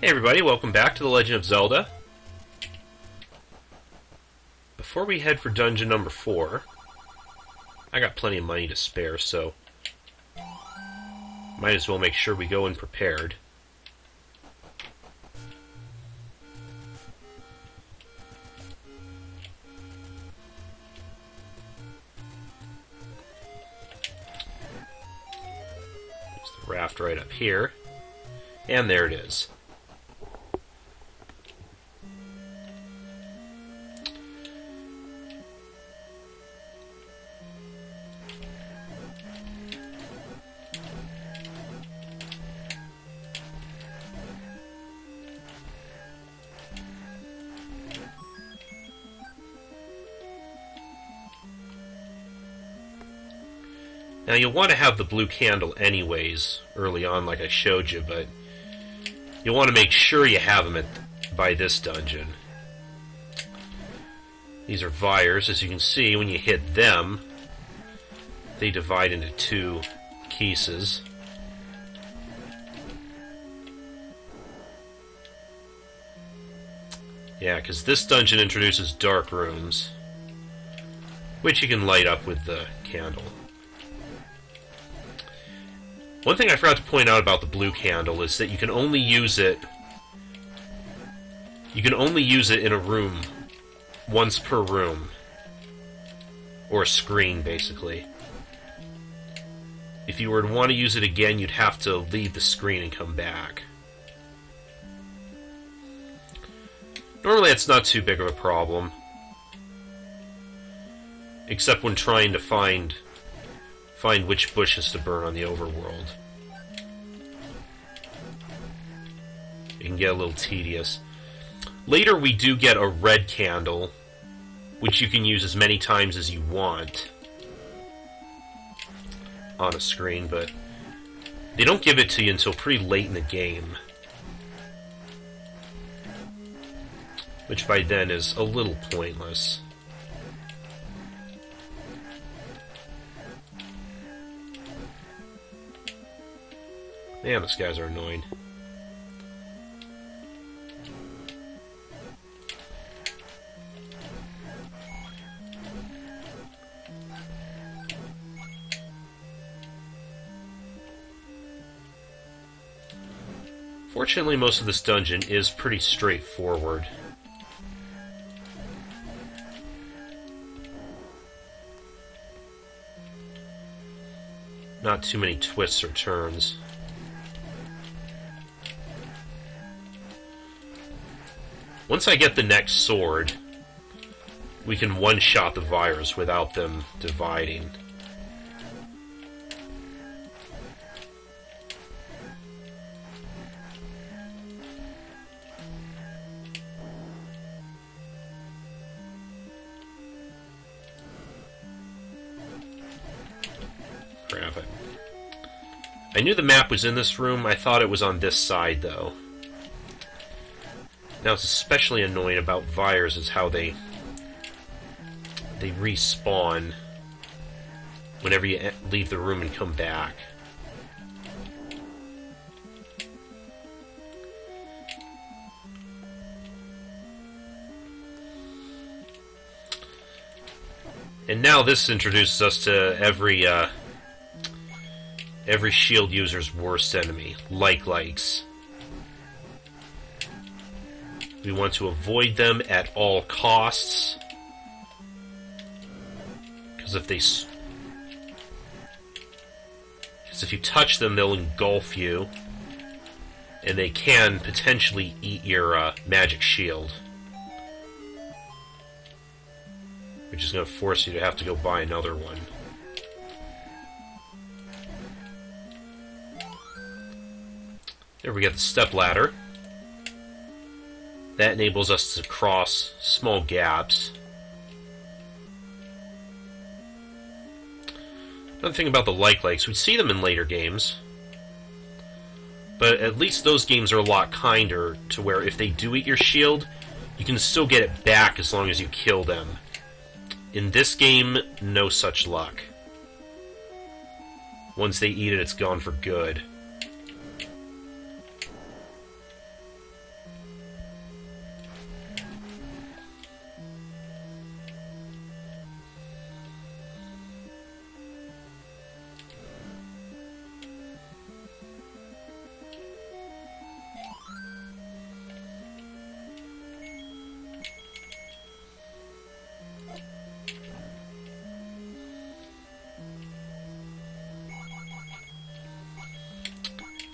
Hey everybody, welcome back to The Legend of Zelda. Before we head for dungeon number 4, I got plenty of money to spare, so might as well make sure we go in prepared. There's the raft right up here, and there it is. Now, you'll want to have the blue candle anyways, early on like I showed you, but you'll want to make sure you have them by this dungeon. These are vires. As you can see, when you hit them, they divide into two pieces. Yeah, because this dungeon introduces dark rooms, which you can light up with the candle. One thing I forgot to point out about the blue candle is that you can only use it in a room once per room, or a screen basically. If you were to want to use it again, you'd have to leave the screen and come back. Normally it's not too big of a problem, except when trying to find which bushes to burn on the overworld. It can get a little tedious. Later we do get a red candle, which you can use as many times as you want on a screen, but they don't give it to you until pretty late in the game, which by then is a little pointless. Man, those guys are annoying. Fortunately, most of this dungeon is pretty straightforward. Not too many twists or turns. Once I get the next sword, we can one-shot the virus without them dividing. Crap it. I knew the map was in this room. I thought it was on this side, though. Now, it's especially annoying about Vires is how they respawn whenever you leave the room and come back. And now this introduces us to every shield user's worst enemy, likes. We want to avoid them at all costs, because if you touch them, they'll engulf you, and they can potentially eat your magic shield, which is going to force you to have to go buy another one. There we got the step ladder. That enables us to cross small gaps. Another thing about the likes, we see them in later games, but at least those games are a lot kinder to where if they do eat your shield, you can still get it back as long as you kill them. In this game, no such luck. Once they eat it, it's gone for good.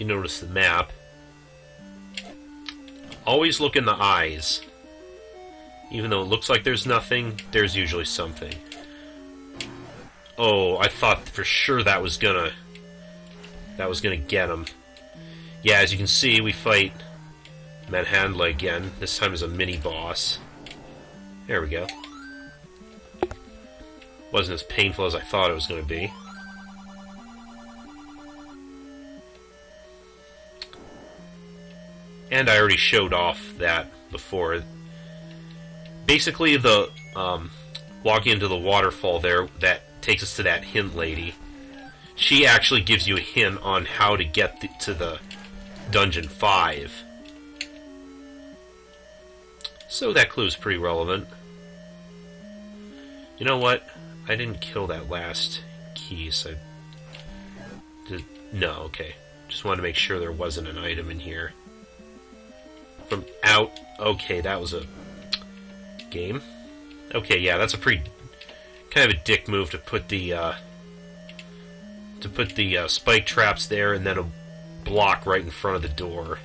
you notice the map, always look in the eyes. Even though it looks like there's nothing, there's usually something. Oh, I thought for sure that was gonna get him. Yeah, as you can see, we fight Manhandla again. This time as a mini-boss. There we go. Wasn't as painful as I thought it was going to be. And I already showed off that before. Basically, the walking into the waterfall there, that takes us to that hint lady. She actually gives you a hint on how to get to the Dungeon 5. So that clue's pretty relevant. You know what? I didn't kill that last key, so... No, okay. Just wanted to make sure there wasn't an item in here. From out... Okay, that was a... game? Okay, yeah, that's a pretty... kind of a dick move to put the, spike traps there and then a block right in front of the door.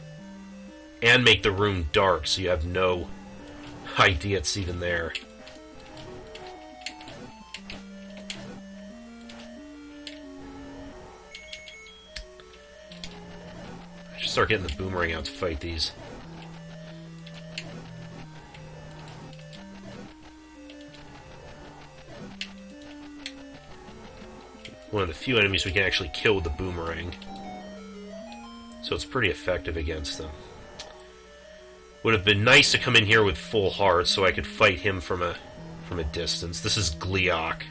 And make the room dark so you have no idea it's even there. I should start getting the boomerang out to fight these. One of the few enemies we can actually kill with the boomerang. So it's pretty effective against them. Would have been nice to come in here with full heart so I could fight him from a distance. This is Gliok.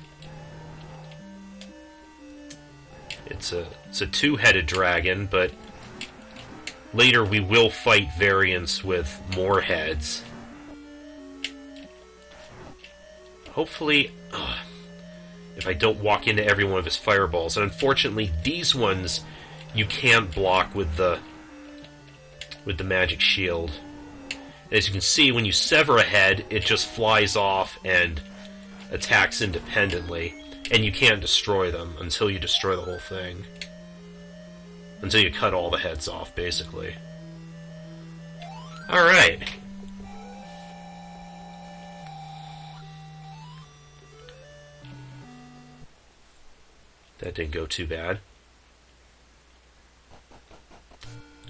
It's a two-headed dragon, but later we will fight variants with more heads. Hopefully, if I don't walk into every one of his fireballs. And unfortunately, these ones you can't block with the magic shield. As you can see, when you sever a head, it just flies off and attacks independently, and you can't destroy them until you destroy the whole thing. Until you cut all the heads off, basically. Alright. That didn't go too bad.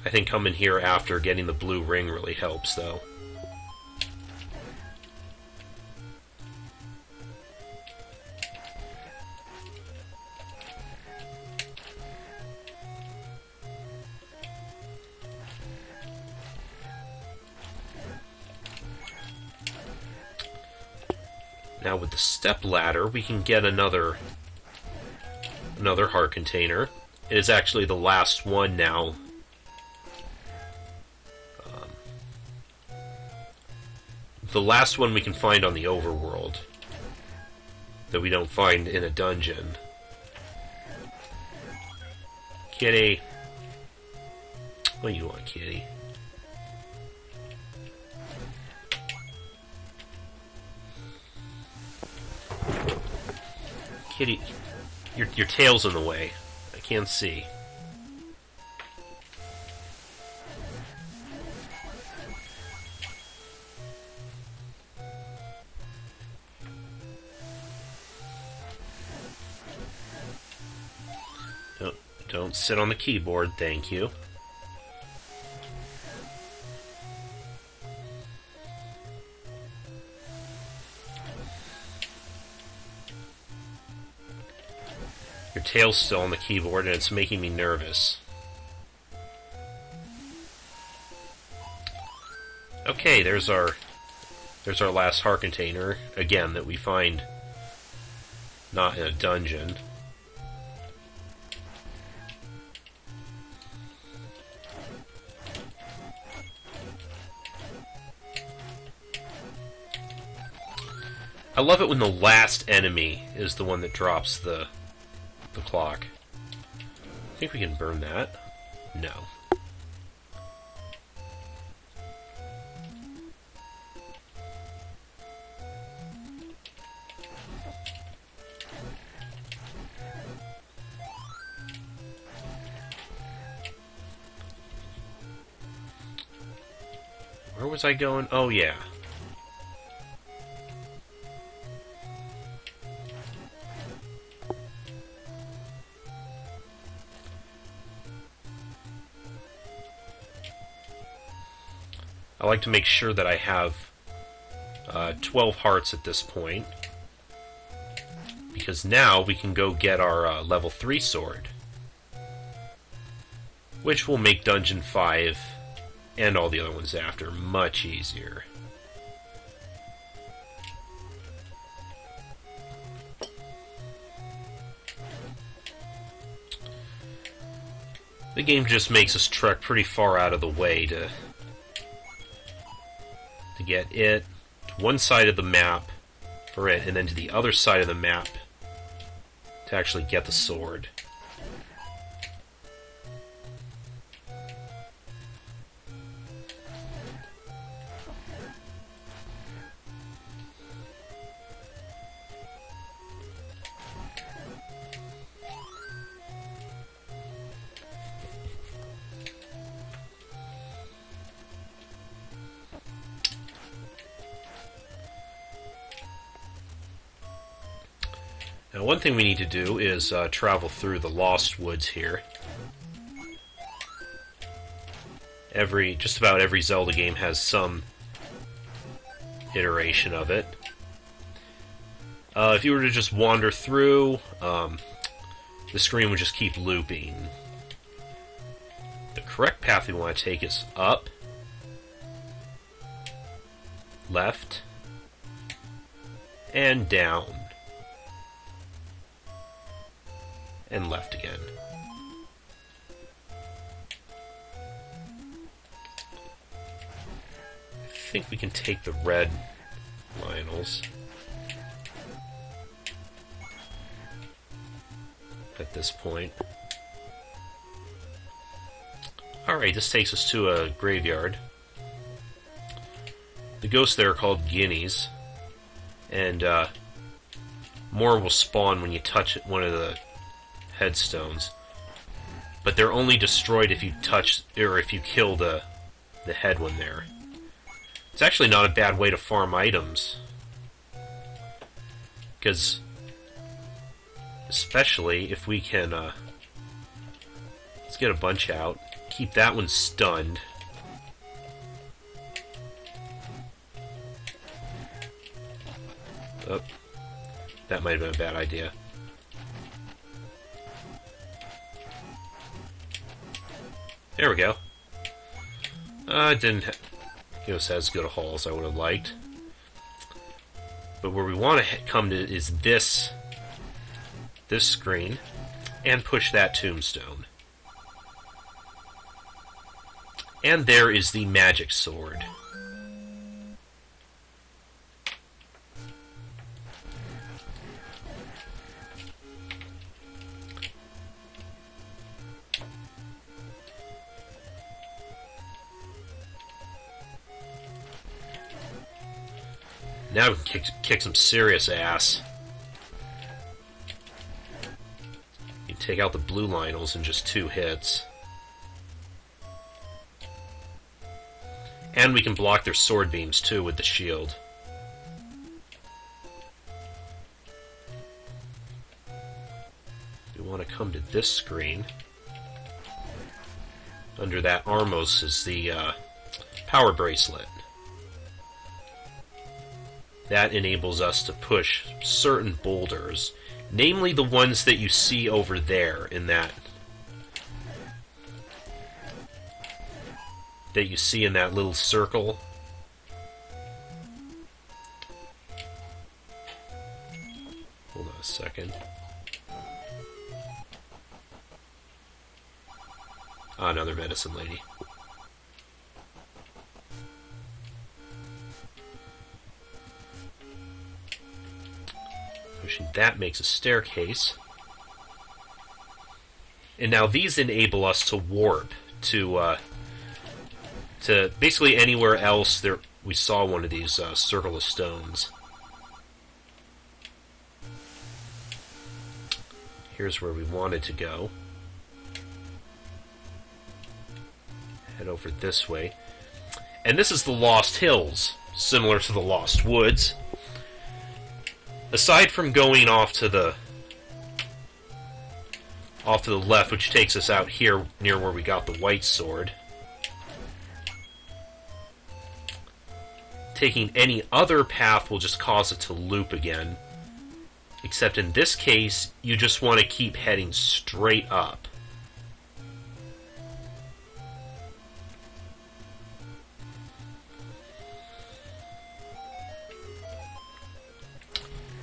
I think coming here after getting the blue ring really helps, though. Now with the step ladder, we can get another heart container. It is actually the last one now. The last one we can find on the overworld that we don't find in a dungeon. Kitty. What do you want, kitty? Kitty, your tail's in the way. I can't see. Don't sit on the keyboard, thank you. Your tail's still on the keyboard and it's making me nervous. Okay, there's our last heart container, again, that we find not in a dungeon. I love it when the last enemy is the one that drops the clock. I think we can burn that. No. Where was I going? Oh, yeah. I like to make sure that I have 12 hearts at this point, because now we can go get our level 3 sword, which will make Dungeon 5 and all the other ones after much easier. The game just makes us trek pretty far out of the way to get it to one side of the map for it, and then to the other side of the map to actually get the sword. Now, one thing we need to do is travel through the Lost Woods here. Just about every Zelda game has some iteration of it. If you were to just wander through, the screen would just keep looping. The correct path we want to take is up, left, and down. And left again. I think we can take the red Lionels at this point. Alright, this takes us to a graveyard. The ghosts there are called guineas, and more will spawn when you touch one of the headstones, but they're only destroyed if you touch or if you kill the head one there. It's actually not a bad way to farm items, because especially if we can let's get a bunch out, keep that one stunned. Oh, that might have been a bad idea. There we go. It didn't give us as good a haul as I would have liked. But where we want to come to is this screen, and push that tombstone. And there is the magic sword. Now we can kick some serious ass. You can take out the blue Lionels in just 2 hits. And we can block their sword beams too with the shield. We want to come to this screen. Under that Armos is the power bracelet. That enables us to push certain boulders, namely the ones that you see over there in that little circle. Hold on a second. Another medicine lady. Pushing that makes a staircase. And now these enable us to warp to basically anywhere else there we saw one of these circle of stones. Here's where we wanted to go. Head over this way. And this is the Lost Hills, similar to the Lost Woods. Aside from going off to the left, which takes us out here near where we got the white sword, taking any other path will just cause it to loop again. Except in this case, you just want to keep heading straight up.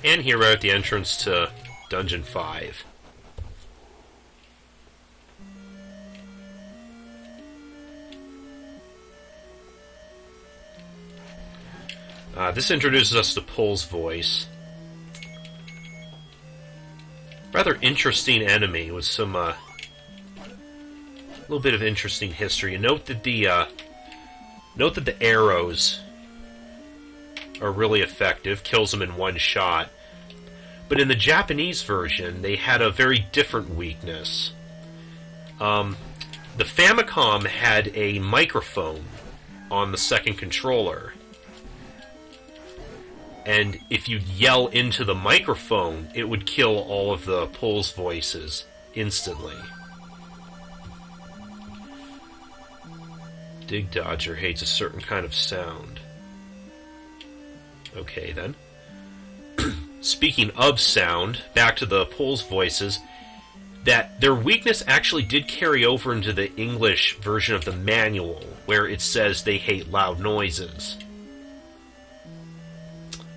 And here we're at the entrance to Dungeon 5. This introduces us to Pole's voice. Rather interesting enemy with some little bit of interesting history. And note that the arrows are really effective, kills them in one shot. But in the Japanese version, they had a very different weakness. The Famicom had a microphone on the second controller. And if you yell into the microphone, it would kill all of the Pole's voices instantly. Dig Dodger hates a certain kind of sound. Okay, then. Speaking of sound, back to the Pole's voices, that their weakness actually did carry over into the English version of the manual, where it says they hate loud noises.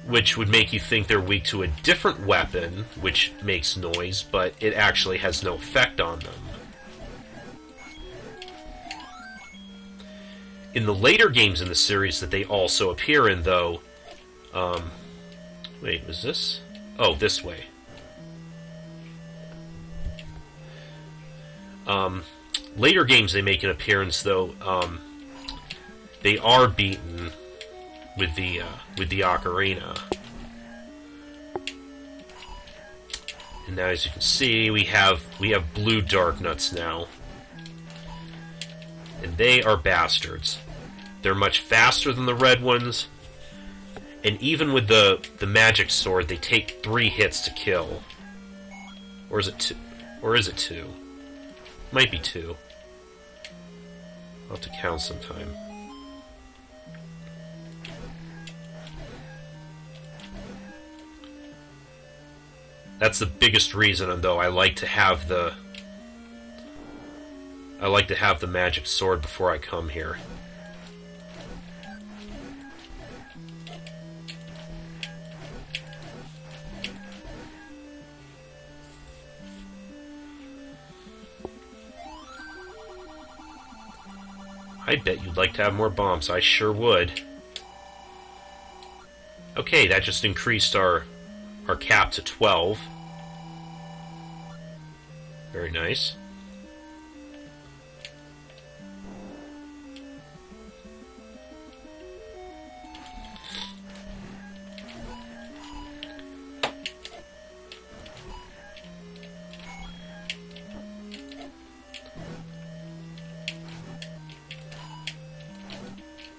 Which would make you think they're weak to a different weapon, which makes noise, but it actually has no effect on them. In the later games in the series that they also appear in, though... wait, was this? Oh, this way. Later games they make an appearance, though, they are beaten with the ocarina. And now, as you can see, we have blue dark nuts now. And they are bastards. They're much faster than the red ones. And even with the magic sword, they take 3 hits to kill. Or is it 2? Or is it 2? Might be 2. I'll have to count sometime. That's the biggest reason, though, I like to have the magic sword before I come here. I bet you'd like to have more bombs. I sure would. Okay, that just increased our cap to 12. Very nice.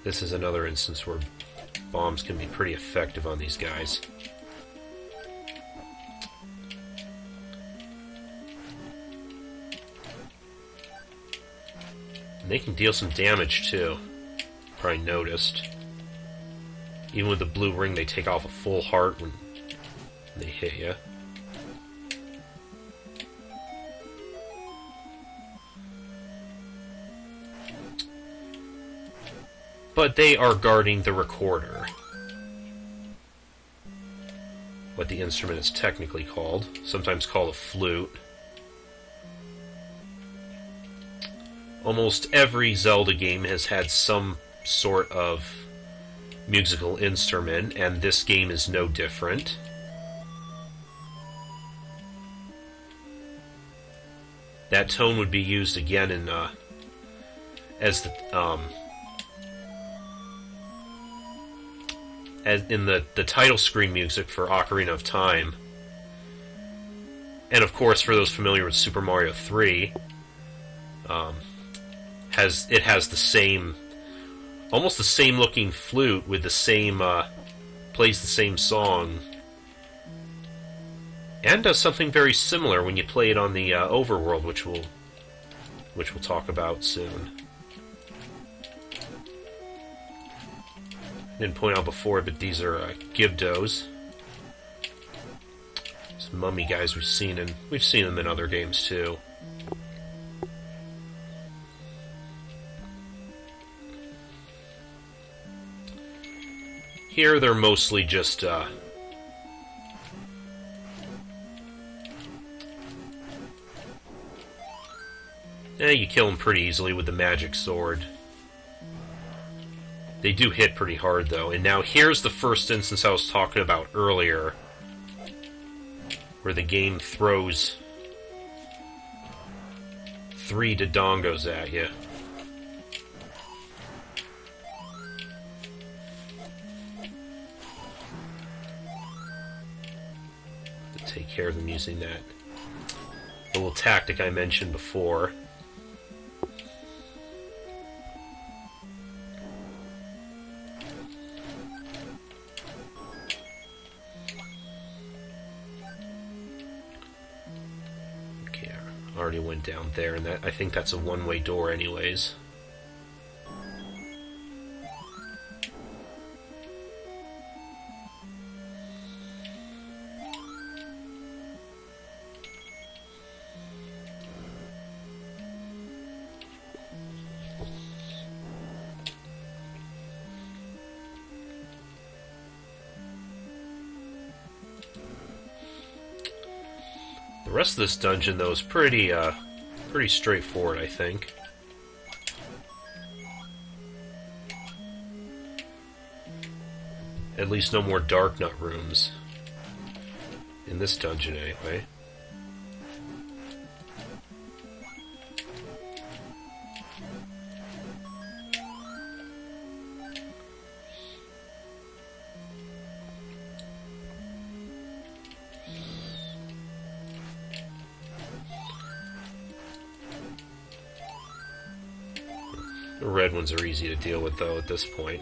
This is another instance where bombs can be pretty effective on these guys. And they can deal some damage too. Probably noticed. Even with the blue ring, they take off a full heart when they hit you. But they are guarding the recorder. What the instrument is technically called. Sometimes called a flute. Almost every Zelda game has had some sort of musical instrument, and this game is no different. That tone would be used again in as in the title screen music for Ocarina of Time. And of course, for those familiar with Super Mario 3, it has the same almost the same looking flute with the same, plays the same song. And does something very similar when you play it on the overworld, which we'll talk about soon. Didn't point out before, but these are Gibdos. Some mummy guys we've seen them in other games too. Here they're mostly just you kill them pretty easily with the magic sword. They do hit pretty hard, though. And now here's the first instance I was talking about earlier, where the game throws 3 Dodongos at you. To take care of them using that little tactic I mentioned before. Already went down there, and I think that's a one-way door anyways. The rest of this dungeon, though, is pretty straightforward, I think. At least no more Dark Nut rooms. In this dungeon, anyway. The red ones are easy to deal with, though, at this point.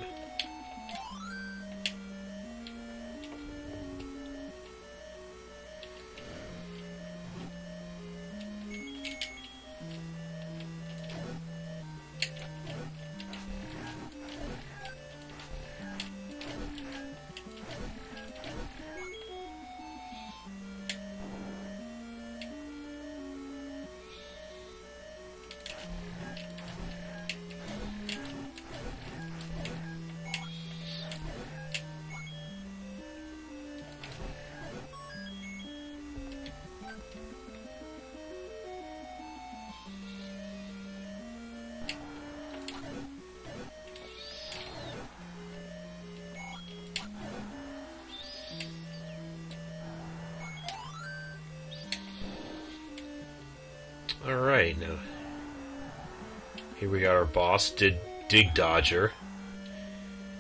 Alright, now here we got our boss, Dig Dodger.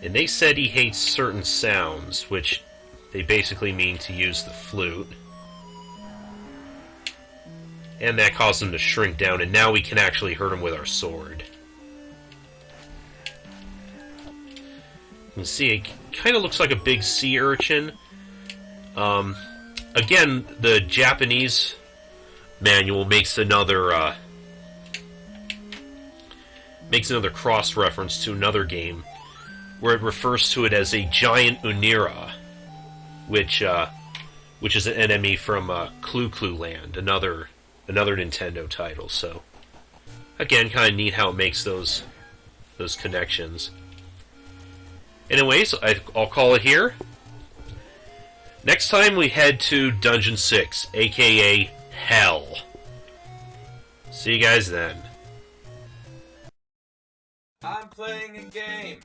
And they said he hates certain sounds, which they basically mean to use the flute. And that caused him to shrink down, and now we can actually hurt him with our sword. You can see it kind of looks like a big sea urchin. Again, the Japanese manual makes another cross-reference to another game where it refers to it as a giant Unira, which is an enemy from Clu Clu Land, another Nintendo title. So again, kind of neat how it makes those connections. Anyways, I'll call it here. Next time we head to Dungeon 6, aka Hell. See you guys then. I'm playing a game.